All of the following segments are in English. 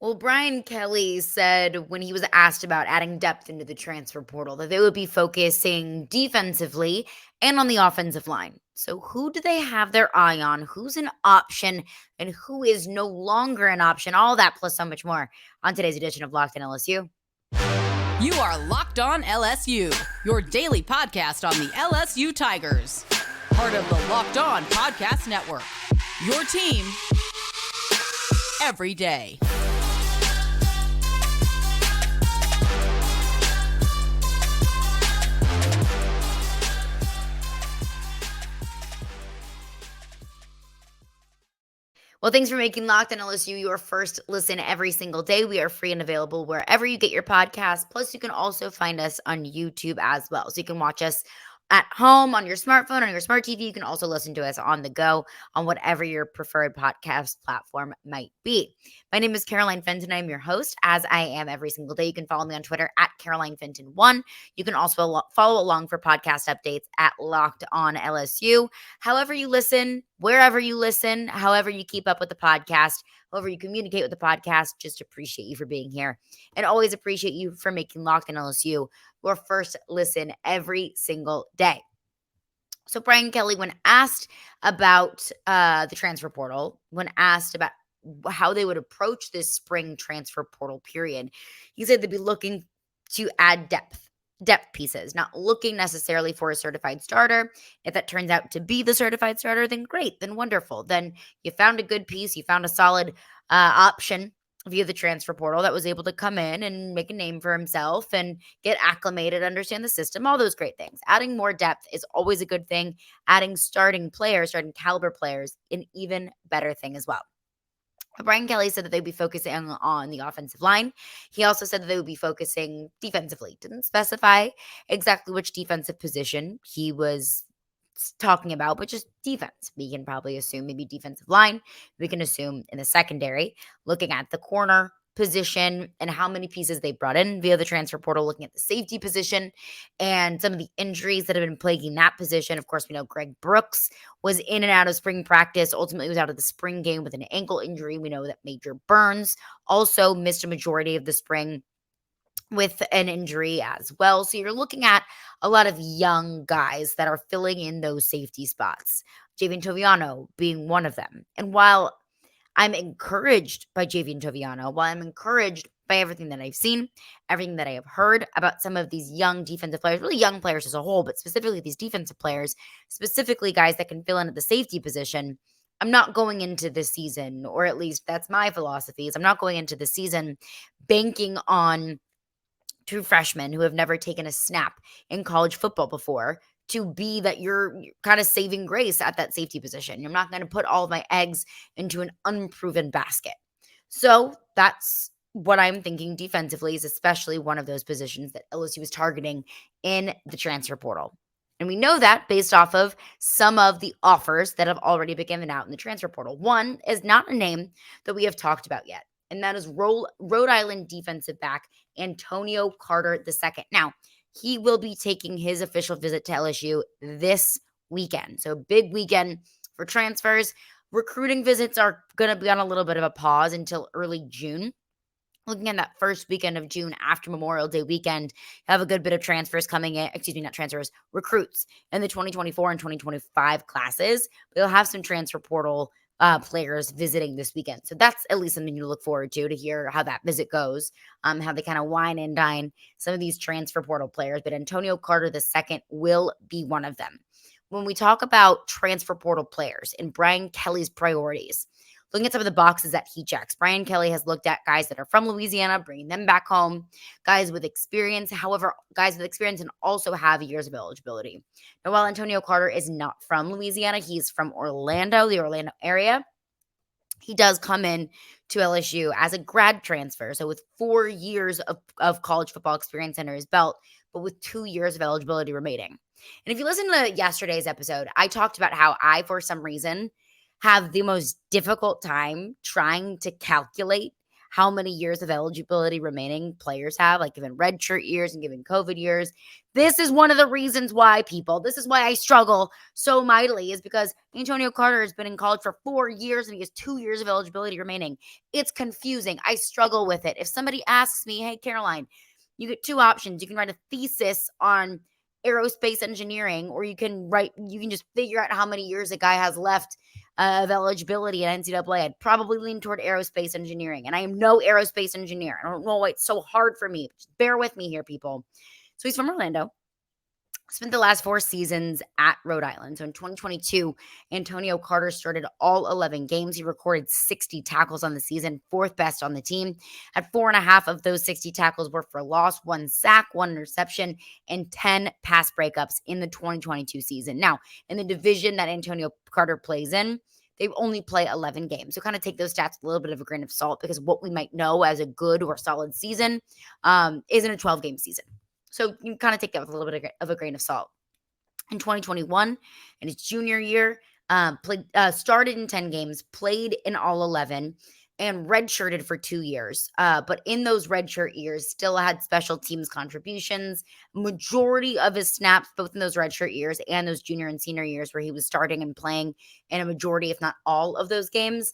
Well, Brian Kelly said when he was asked about adding depth into the transfer portal that they would be focusing defensively and on the offensive line. So, who do they have their eye on? Who's an option and who is no longer an option? All that plus so much more on today's edition of Locked on LSU. You are Locked on LSU, your daily podcast on the LSU Tigers. Part of the Locked On Podcast Network. Your team every day. Well, thanks for making Locked on LSU your first listen every single day. We are free and available wherever you get your podcast. Plus, you can also find us on YouTube as well. So you can watch us at home on your smartphone, on your smart TV. You can also listen to us on the go on whatever your preferred podcast platform might be. My name is Caroline Fenton. I'm your host, as I am every single day. You can follow me on Twitter at CarolineFenton1. You can also follow along for podcast updates at Locked on LSU. However you listen, wherever you listen, however you keep up with the podcast, however you communicate with the podcast, just appreciate you for being here and always appreciate you for making Locked on LSU your first listen every single day. So Brian Kelly, when asked about the transfer portal, when asked about how they would approach this spring transfer portal period, he said they'd be looking to add depth pieces, not looking necessarily for a certified starter. If that turns out to be the certified starter, then great, then wonderful. Then you found a good piece, you found a solid option via the transfer portal that was able to come in and make a name for himself and get acclimated, understand the system, all those great things. Adding more depth is always a good thing. Adding starting caliber players, an even better thing as well. Brian Kelly said that they'd be focusing on the offensive line. He also said that they would be focusing defensively. Didn't specify exactly which defensive position he was talking about, but just defense. We can probably assume maybe defensive line. We can assume in the secondary, looking at the corner position and how many pieces they brought in via the transfer portal, looking at the safety position and some of the injuries that have been plaguing that position. Of course, we know Greg Brooks was in and out of spring practice, ultimately was out of the spring game with an ankle injury. We know that Major Burns also missed a majority of the spring with an injury as well. So you're looking at a lot of young guys that are filling in those safety spots. Javian Toviano being one of them. And while I'm encouraged by Javian Toviano, while I'm encouraged by everything that I've seen, everything that I have heard about some of these young defensive players, really young players as a whole, but specifically these defensive players, specifically guys that can fill in at the safety position, I'm not going into this season, or at least that's my philosophy, is I'm not going into the season banking on true freshmen who have never taken a snap in college football before to be that you're kind of saving grace at that safety position. I'm not going to put all of my eggs into an unproven basket. So that's what I'm thinking defensively is especially one of those positions that LSU is targeting in the transfer portal. And we know that based off of some of the offers that have already been given out in the transfer portal. One is not a name that we have talked about yet, and that is Rhode Island defensive back Antonio Carter II. Now, he will be taking his official visit to LSU this weekend. So big weekend for transfers. Recruiting visits are going to be on a little bit of a pause until early June. Looking at that first weekend of June after Memorial Day weekend, have a good bit of transfers coming in. Not transfers, recruits in the 2024 and 2025 classes. They'll have some transfer portal players visiting this weekend. So that's at least something you look forward to hear how that visit goes, how they kind of wine and dine some of these transfer portal players. But Antonio Carter II will be one of them. When we talk about transfer portal players and Brian Kelly's priorities, looking at some of the boxes that he checks, Brian Kelly has looked at guys that are from Louisiana, bringing them back home, guys with experience, however, guys with experience and also have years of eligibility. Now, while Antonio Carter is not from Louisiana, he's from Orlando, the Orlando area. He does come in to LSU as a grad transfer, so with 4 years of college football experience under his belt, but with 2 years of eligibility remaining. And if you listen to yesterday's episode, I talked about how I, for some reason, have the most difficult time trying to calculate how many years of eligibility remaining players have, like given redshirt years and given COVID years. This is one of the reasons why, people, this is why I struggle so mightily, is because Antonio Carter has been in college for 4 years and he has 2 years of eligibility remaining. It's confusing. I struggle with it. If somebody asks me, hey, Caroline, you get 2 options. You can write a thesis on aerospace engineering, or you can just figure out how many years a guy has left of eligibility at NCAA. I'd probably lean toward aerospace engineering, and I am no aerospace engineer. I don't know why it's so hard for me. Just bear with me here, people. So he's from Orlando. Spent the last 4 seasons at Rhode Island. So in 2022, Antonio Carter started all 11 games. He recorded 60 tackles on the season, 4th best on the team. Had 4.5 of those 60 tackles were for loss, 1 sack, 1 interception, and 10 pass breakups in the 2022 season. Now, in the division that Antonio Carter plays in, they only play 11 games. So kind of take those stats with a little bit of a grain of salt, because what we might know as a good or solid season isn't a 12-game season. So you can kind of take that with a little bit of a grain of salt. In 2021, in his junior year, started in 10 games, played in all 11, and redshirted for 2 years. But in those redshirt years, still had special teams contributions. Majority of his snaps, both in those redshirt years and those junior and senior years where he was starting and playing in a majority, if not all of those games,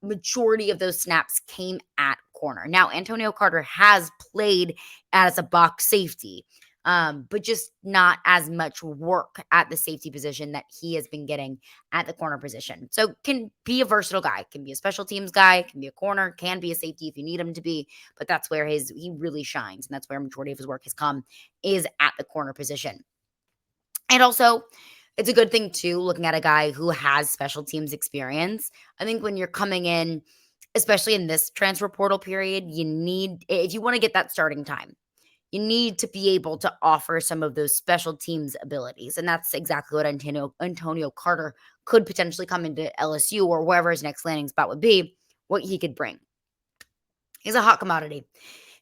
majority of those snaps came at corner. Now, Antonio Carter has played as a box safety, but just not as much work at the safety position that he has been getting at the corner position. So can be a versatile guy, can be a special teams guy, can be a corner, can be a safety if you need him to be, but that's where he really shines. And that's where a majority of his work has come, is at the corner position. And also, it's a good thing too, looking at a guy who has special teams experience. I think when you're coming in, especially in this transfer portal period, if you want to get that starting time, you need to be able to offer some of those special teams abilities. And that's exactly what Antonio Carter could potentially come into LSU or wherever his next landing spot would be, what he could bring. He's a hot commodity.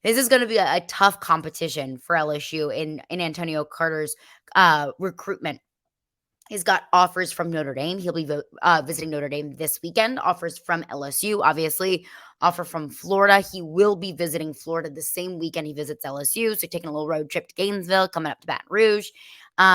This is going to be a tough competition for LSU in Antonio Carter's recruitment. He's got offers from Notre Dame. He'll be visiting Notre Dame this weekend. Offers from LSU, obviously. Offer from Florida. He will be visiting Florida the same weekend he visits LSU. So taking a little road trip to Gainesville, coming up to Baton Rouge.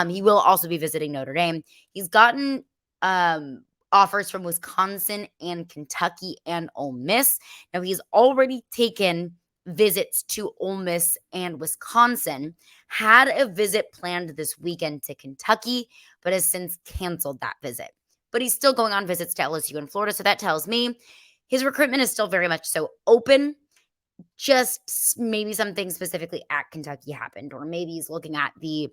He will also be visiting Notre Dame. He's gotten offers from Wisconsin and Kentucky and Ole Miss. Now, he's already taken visits to Ole Miss and Wisconsin, had a visit planned this weekend to Kentucky, but has since canceled that visit. But he's still going on visits to LSU and Florida, so that tells me his recruitment is still very much so open. Just maybe something specifically at Kentucky happened, or maybe he's looking at the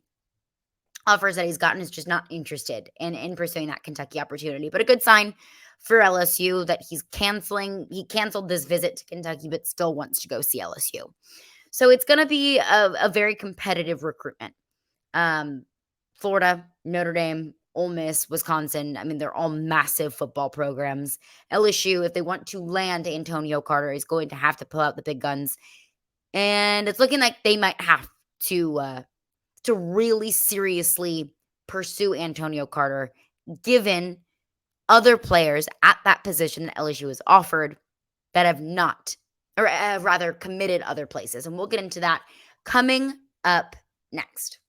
offers that he's gotten, is just not interested in pursuing that Kentucky opportunity. But a good sign for LSU that he canceled this visit to Kentucky, but still wants to go see LSU. So it's going to be a very competitive recruitment. Florida, Notre Dame, Ole Miss, Wisconsin, I mean, they're all massive football programs. LSU, if they want to land Antonio Carter, is going to have to pull out the big guns. And it's looking like they might have to really seriously pursue Antonio Carter, given other players at that position that LSU has offered that have not, or rather committed other places. And we'll get into that coming up next.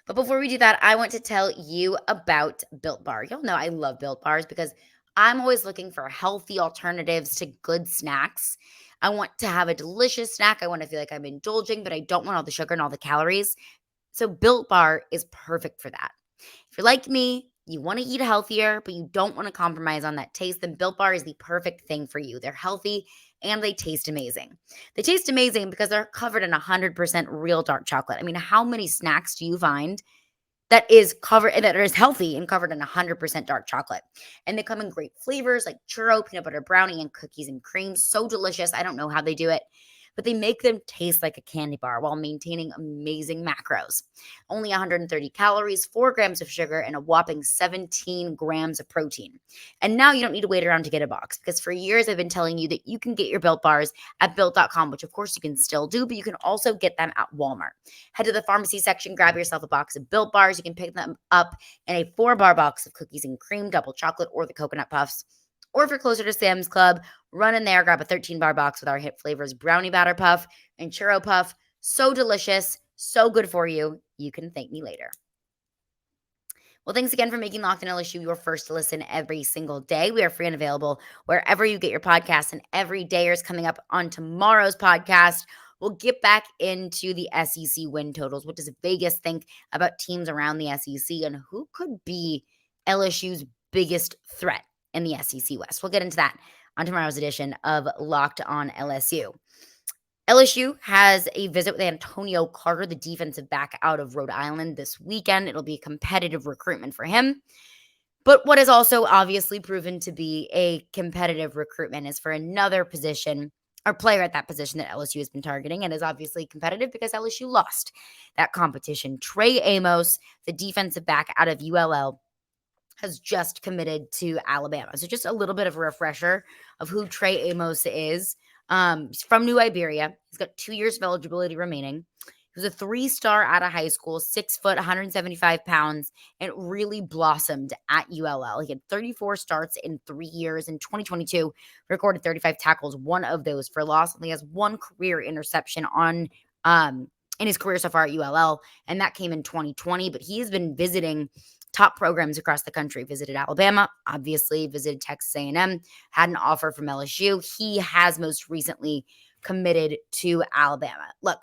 But before we do that, I want to tell you about Built Bar. Y'all know I love Built Bars because I'm always looking for healthy alternatives to good snacks. I want to have a delicious snack. I want to feel like I'm indulging, but I don't want all the sugar and all the calories. So Built Bar is perfect for that. If you're like me, you want to eat healthier, but you don't want to compromise on that taste, then Built Bar is the perfect thing for you. They're healthy and they taste amazing. They taste amazing because they're covered in 100% real dark chocolate. I mean, how many snacks do you find that is healthy and covered in 100% dark chocolate? And they come in great flavors like churro, peanut butter brownie, and cookies and cream. So delicious. I don't know how they do it, but they make them taste like a candy bar while maintaining amazing macros. Only 130 calories, 4 grams of sugar, and a whopping 17 grams of protein. And now you don't need to wait around to get a box, because for years I've been telling you that you can get your Built Bars at Built.com, which of course you can still do, but you can also get them at Walmart. Head to the pharmacy section, grab yourself a box of Built Bars. You can pick them up in a 4-bar box of cookies and cream, double chocolate, or the coconut puffs. Or if you're closer to Sam's Club, run in there, grab a 13-bar box with our hit flavors, Brownie Batter Puff and Churro Puff. So delicious, so good for you. You can thank me later. Well, thanks again for making Locked On LSU your first to listen every single day. We are free and available wherever you get your podcasts, and every day is coming up on tomorrow's podcast. We'll get back into the SEC win totals. What does Vegas think about teams around the SEC, and who could be LSU's biggest threat in the SEC West? We'll get into that on tomorrow's edition of Locked On LSU. LSU has a visit with Antonio Carter, the defensive back out of Rhode Island this weekend. It'll be a competitive recruitment for him. But what is also obviously proven to be a competitive recruitment is for another position or player at that position that LSU has been targeting, and is obviously competitive because LSU lost that competition. Trey Amos, the defensive back out of ULL, has just committed to Alabama. So just a little bit of a refresher of who Trey Amos is. He's from New Iberia. He's got 2 years of eligibility remaining. He was a 3-star out of high school, 6 foot, 175 pounds, and really blossomed at ULL. He had 34 starts in 3 years. In 2022, recorded 35 tackles, one of those for loss. Only has one career interception in his career so far at ULL, and that came in 2020. But he has been visiting top programs across the country. Visited Alabama, obviously, visited Texas A&M, had an offer from LSU. He has most recently committed to Alabama. Look,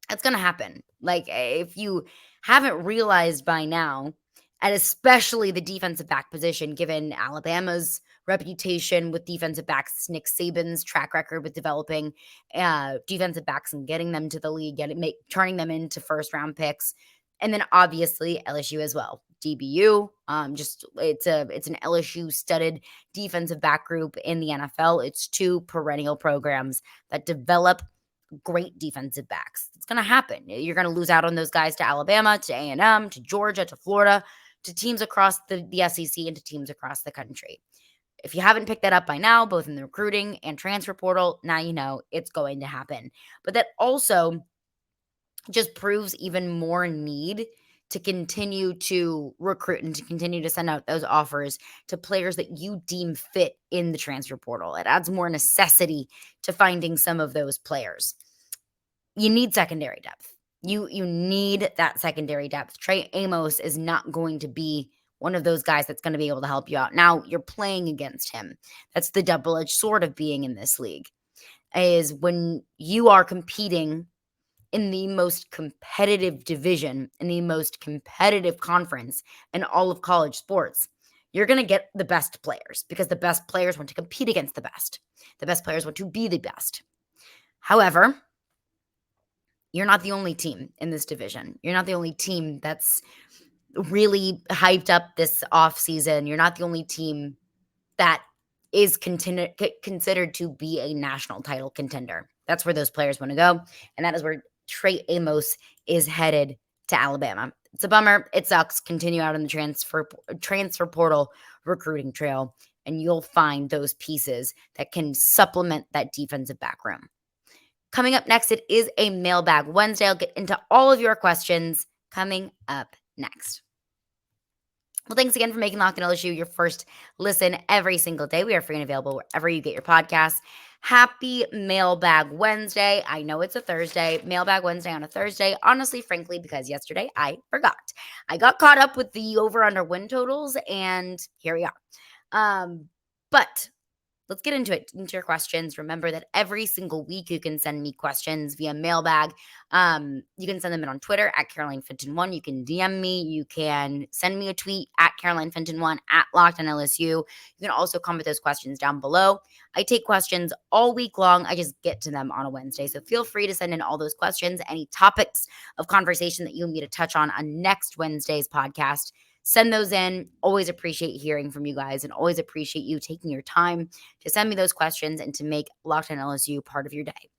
that's going to happen. Like, if you haven't realized by now, and especially the defensive back position, given Alabama's reputation with defensive backs, Nick Saban's track record with developing defensive backs and getting them to the league, turning them into first-round picks, and then obviously LSU as well. DBU, it's an LSU studded defensive back group in the NFL. It's 2 perennial programs that develop great defensive backs. It's going to happen. You're going to lose out on those guys to Alabama, to A&M, to Georgia, to Florida, to teams across the SEC, and to teams across the country. If you haven't picked that up by now, both in the recruiting and transfer portal, now you know it's going to happen. But that also just proves even more need to continue to recruit and to continue to send out those offers to players that you deem fit in the transfer portal. It adds more necessity to finding some of those players. You need secondary depth. You need that secondary depth. Trey Amos is not going to be one of those guys that's going to be able to help you out. Now you're playing against him. That's the double-edged sword of being in this league, is when you are competing in the most competitive division, in the most competitive conference in all of college sports, you're going to get the best players because the best players want to compete against the best. The best players want to be the best. However, you're not the only team in this division. You're not the only team that's really hyped up this offseason. You're not the only team that is considered to be a national title contender. That's where those players want to go, and that is where Trey Amos is headed to Alabama. It's a bummer. It sucks. Continue out on the transfer portal recruiting trail, and you'll find those pieces that can supplement that defensive back room. Coming up next, it is a Mailbag Wednesday. I'll get into all of your questions coming up next. Well, thanks again for making Locked On LSU your first listen every single day. We are free and available wherever you get your podcasts. Happy Mailbag Wednesday. I know it's a Thursday. Mailbag Wednesday on a Thursday. Honestly, frankly, because yesterday I forgot. I got caught up with the over-under win totals, and here we are. But let's get into it, into your questions. Remember that every single week you can send me questions via mailbag. You can send them in on Twitter at CarolineFenton1. You can DM me. You can send me a tweet at CarolineFenton1 at Locked On LSU. You can also comment those questions down below. I take questions all week long. I just get to them on a Wednesday. So feel free to send in all those questions, any topics of conversation that you want me to touch on next Wednesday's podcast. Send those in. Always appreciate hearing from you guys, and always appreciate you taking your time to send me those questions and to make Locked On LSU part of your day.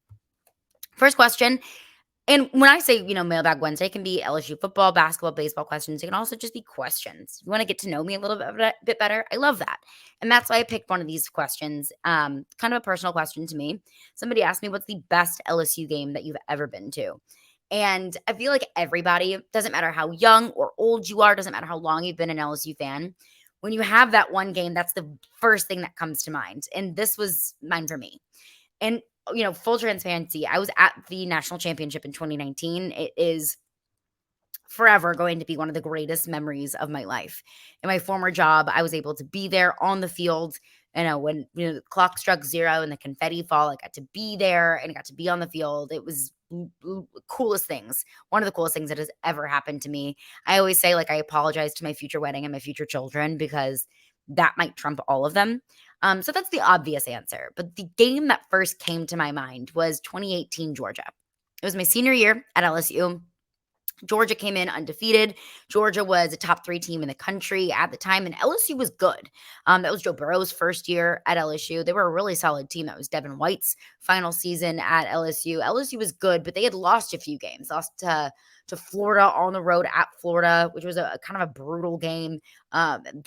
First question, and when I say, Mailbag Wednesday, it can be LSU football, basketball, baseball questions. It can also just be questions. You want to get to know me a little bit better? I love that. And that's why I picked one of these questions, kind of a personal question to me. Somebody asked me, what's the best LSU game that you've ever been to? And I feel like everybody, doesn't matter how young or old you are, doesn't matter how long you've been an LSU fan, when you have that one game, that's the first thing that comes to mind. And this was mine for me. And, full transparency, I was at the national championship in 2019. It is forever going to be one of the greatest memories of my life. In my former job, I was able to be there on the field. When the clock struck 0 and the confetti fall, I got to be there and I got to be on the field. It was coolest things. One of the coolest things that has ever happened to me. I always say, I apologize to my future wedding and my future children because that might trump all of them. So that's the obvious answer. But the game that first came to my mind was 2018 Georgia. It was my senior year at LSU. Georgia came in undefeated. Georgia was a top 3 team in the country at the time, and LSU was good. That was Joe Burrow's first year at LSU. They were a really solid team. That was Devin White's final season at LSU. LSU was good, but they had lost a few games. Lost to Florida on the road at Florida, which was a kind of a brutal game.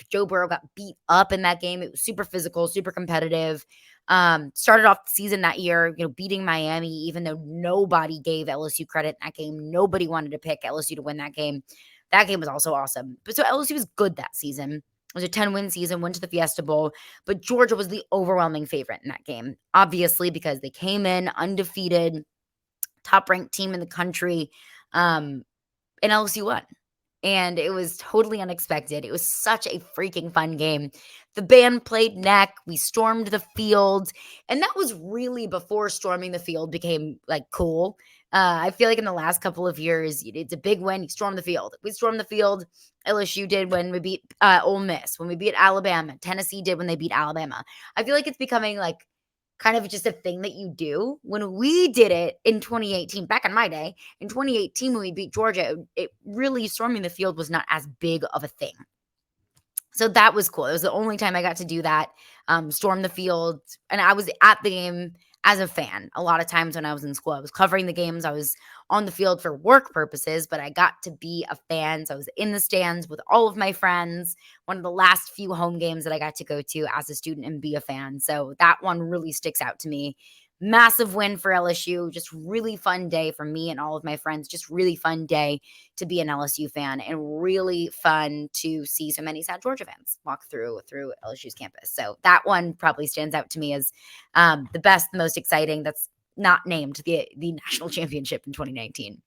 Joe Burrow got beat up in that game. It was super physical, super competitive. Started off the season that year, beating Miami, even though nobody gave LSU credit in that game. Nobody wanted to pick LSU to win that game. That game was also awesome. But so LSU was good that season. It was a 10-win season, went to the Fiesta Bowl, but Georgia was the overwhelming favorite in that game, obviously, because they came in undefeated, top-ranked team in the country, and LSU won. And it was totally unexpected. It was such a freaking fun game. The band played neck. We stormed the field. And that was really before storming the field became cool. I feel like in the last couple of years, it's a big win. You storm the field. We stormed the field. LSU did when we beat Ole Miss, when we beat Alabama. Tennessee did when they beat Alabama. I feel like it's becoming kind of just a thing that you do. When we did it in 2018, back in my day, in 2018 when we beat Georgia, it really, storming the field was not as big of a thing. So that was cool. It was the only time I got to do that, storm the field. And I was at the game as a fan. A lot of times when I was in school, I was covering the games. I was on the field for work purposes, but I got to be a fan. So I was in the stands with all of my friends. One of the last few home games that I got to go to as a student and be a fan. So that one really sticks out to me. Massive win for LSU. Just really fun day for me and all of my friends. Just really fun day to be an LSU fan, and really fun to see so many sad Georgia fans walk through LSU's campus. So that one probably stands out to me as the best, the most exciting. That's not named the national championship in 2019.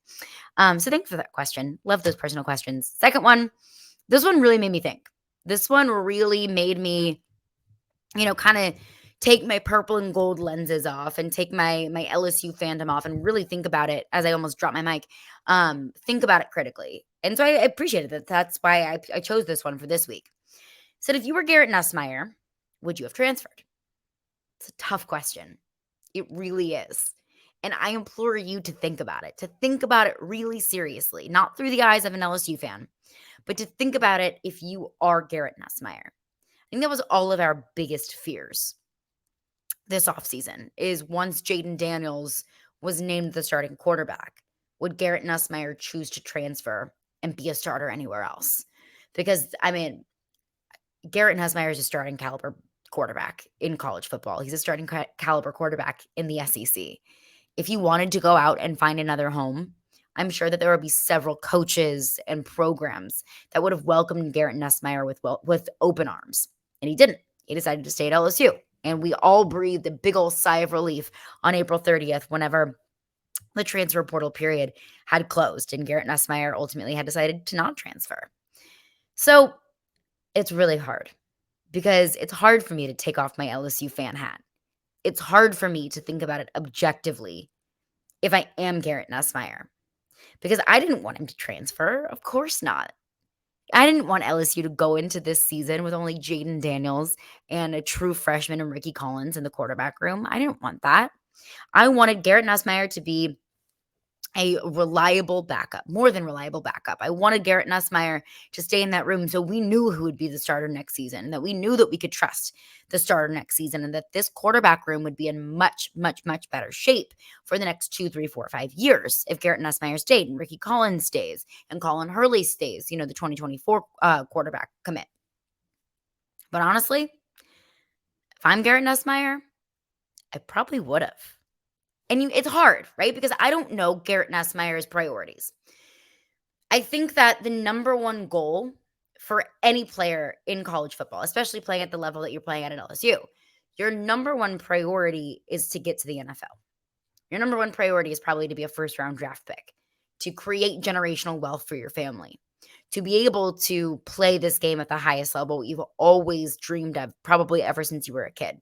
So thanks for that question. Love those personal questions. Second one, this one really made me think. This one really made me, kind of take my purple and gold lenses off and take my LSU fandom off and really think about it as I almost dropped my mic. Think about it critically. And so I appreciated that. That's why I chose this one for this week. Said, if you were Garrett Nussmeier, would you have transferred? It's a tough question. It really is. And I implore you to think about it really seriously, not through the eyes of an LSU fan, but to think about it if you are Garrett Nussmeier. I think that was all of our biggest fears this offseason, is once Jayden Daniels was named the starting quarterback, would Garrett Nussmeier choose to transfer and be a starter anywhere else? Because, Garrett Nussmeier is a starting caliber quarterback in college football. He's a starting caliber quarterback in the SEC. If he wanted to go out and find another home, I'm sure that there would be several coaches and programs that would have welcomed Garrett Nussmeier with open arms. And he didn't. He decided to stay at LSU. And we all breathed a big old sigh of relief on April 30th whenever the transfer portal period had closed and Garrett Nussmeier ultimately had decided to not transfer. So it's really hard, because it's hard for me to take off my LSU fan hat. It's hard for me to think about it objectively if I am Garrett Nussmeier, because I didn't want him to transfer. Of course not. I didn't want LSU to go into this season with only Jayden Daniels and a true freshman and Ricky Collins in the quarterback room. I didn't want that. I wanted Garrett Nussmeier to be a reliable backup, more than reliable backup. I wanted Garrett Nussmeier to stay in that room so we knew who would be the starter next season, and that we knew that we could trust the starter next season, and that this quarterback room would be in much, much, much better shape for the next 2, 3, 4, 5 years if Garrett Nussmeier stayed and Ricky Collins stays and Colin Hurley stays, the 2024 quarterback commit. But honestly, if I'm Garrett Nussmeier, I probably would have. And it's hard, right? Because I don't know Garrett Nussmeier's priorities. I think that the number one goal for any player in college football, especially playing at the level that you're playing at LSU. Your number one priority is to get to the NFL. Your number one priority is probably to be a first-round draft pick, to create generational wealth for your family, to be able to play this game at the highest level you've always dreamed of, probably ever since you were a kid.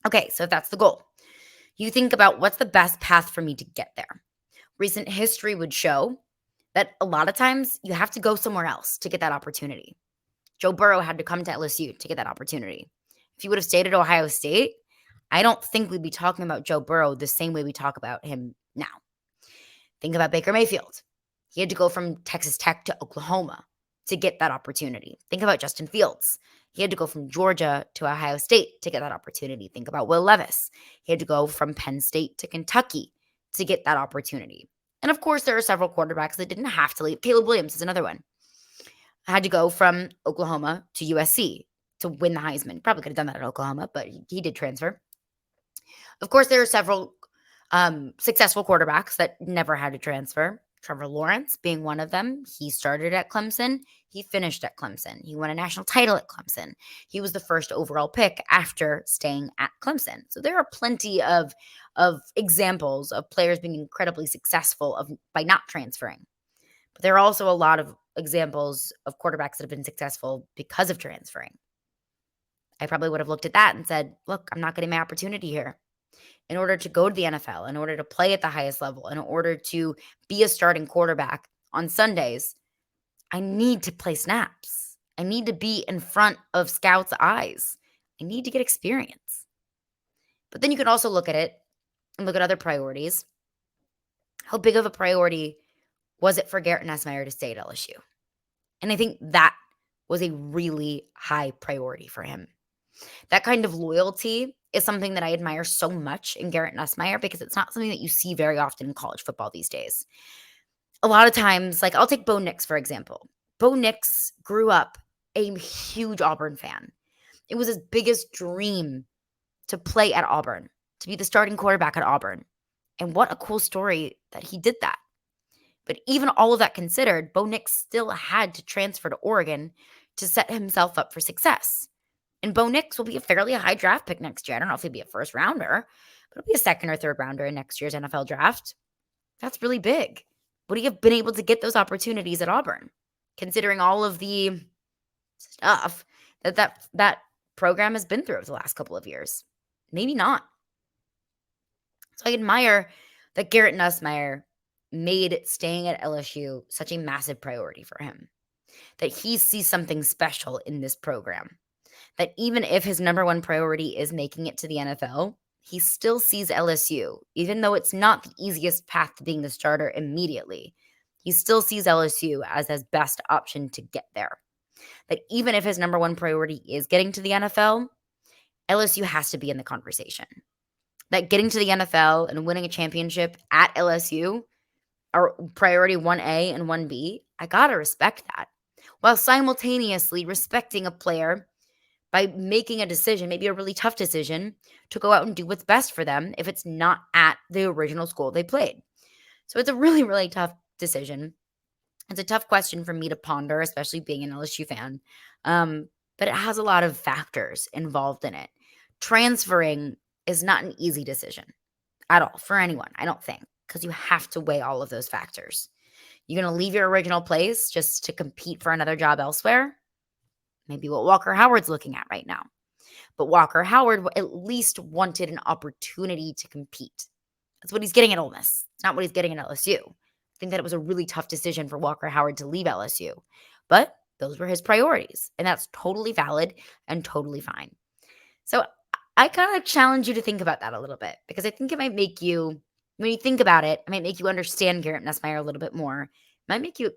Okay, so if that's the goal, you think about what's the best path for me to get there. Recent history would show that a lot of times you have to go somewhere else to get that opportunity. Joe Burrow had to come to LSU to get that opportunity. If he would have stayed at Ohio State, I don't think we'd be talking about Joe Burrow the same way we talk about him now. Think about Baker Mayfield. He had to go from Texas Tech to Oklahoma to get that opportunity. Think about Justin Fields. He had to go from Georgia to Ohio State to get that opportunity. Think about Will Levis. He had to go from Penn State to Kentucky to get that opportunity. And of course, there are several quarterbacks that didn't have to leave. Caleb Williams is another one. Had to go from Oklahoma to USC to win the Heisman. Probably could have done that at Oklahoma, but he did transfer. Of course, there are several successful quarterbacks that never had to transfer. Trevor Lawrence being one of them. He started at Clemson. He finished at Clemson. He won a national title at Clemson. He was the first overall pick after staying at Clemson. So there are plenty of examples of players being incredibly successful by not transferring. But there are also a lot of examples of quarterbacks that have been successful because of transferring. I probably would have looked at that and said, look, I'm not getting my opportunity here. In order to go to the NFL, in order to play at the highest level, in order to be a starting quarterback on Sundays, I need to play snaps. I need to be in front of scouts' eyes. I need to get experience. But then you can also look at it and look at other priorities. How big of a priority was it for Garrett Nussmeier to stay at LSU? And I think that was a really high priority for him. That kind of loyalty is something that I admire so much in Garrett Nussmeier because it's not something that you see very often in college football these days. A lot of times, like I'll take Bo Nix, for example. Bo Nix grew up a huge Auburn fan. It was his biggest dream to play at Auburn, to be the starting quarterback at Auburn. And what a cool story that he did that. But even all of that considered, Bo Nix still had to transfer to Oregon to set himself up for success. And Bo Nix will be a fairly high draft pick next year. I don't know if he'll be a first rounder, but he'll be a second or third rounder in next year's NFL draft. That's really big. Would he have been able to get those opportunities at Auburn, considering all of the stuff that program has been through over the last couple of years? Maybe not. So I admire that Garrett Nussmeier made staying at LSU such a massive priority for him, that he sees something special in this program. That even if his number one priority is making it to the NFL, he still sees LSU, even though it's not the easiest path to being the starter immediately. He still sees LSU as his best option to get there. That even if his number one priority is getting to the NFL, LSU has to be in the conversation. That getting to the NFL and winning a championship at LSU are priority 1A and 1B. I gotta respect that. While simultaneously respecting a player by making a decision, maybe a really tough decision, to go out and do what's best for them if it's not at the original school they played. So it's a really, really tough decision. It's a tough question for me to ponder, especially being an LSU fan. But it has a lot of factors involved in it. Transferring is not an easy decision at all for anyone, I don't think, because you have to weigh all of those factors. You're going to leave your original place just to compete for another job elsewhere? Maybe what Walker Howard's looking at right now. But Walker Howard at least wanted an opportunity to compete. That's what he's getting at Ole Miss. It's not what he's getting at LSU. I think that it was a really tough decision for Walker Howard to leave LSU. But those were his priorities. And that's totally valid and totally fine. So I kind of challenge you to think about that a little bit, because I think it might make you, when you think about it, it might make you understand Garrett Nussmeier a little bit more. It might make you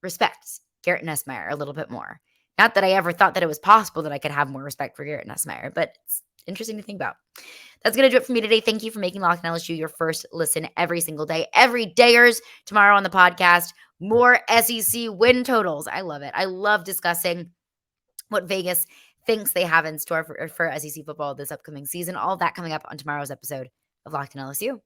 respect Garrett Nussmeier a little bit more. Not that I ever thought that it was possible that I could have more respect for Garrett Nussmeier, but it's interesting to think about. That's going to do it for me today. Thank you for making Locked On LSU your first listen every single day. Every dayers tomorrow on the podcast, more SEC win totals. I love it. I love discussing what Vegas thinks they have in store for SEC football this upcoming season. All of that coming up on tomorrow's episode of Locked On LSU.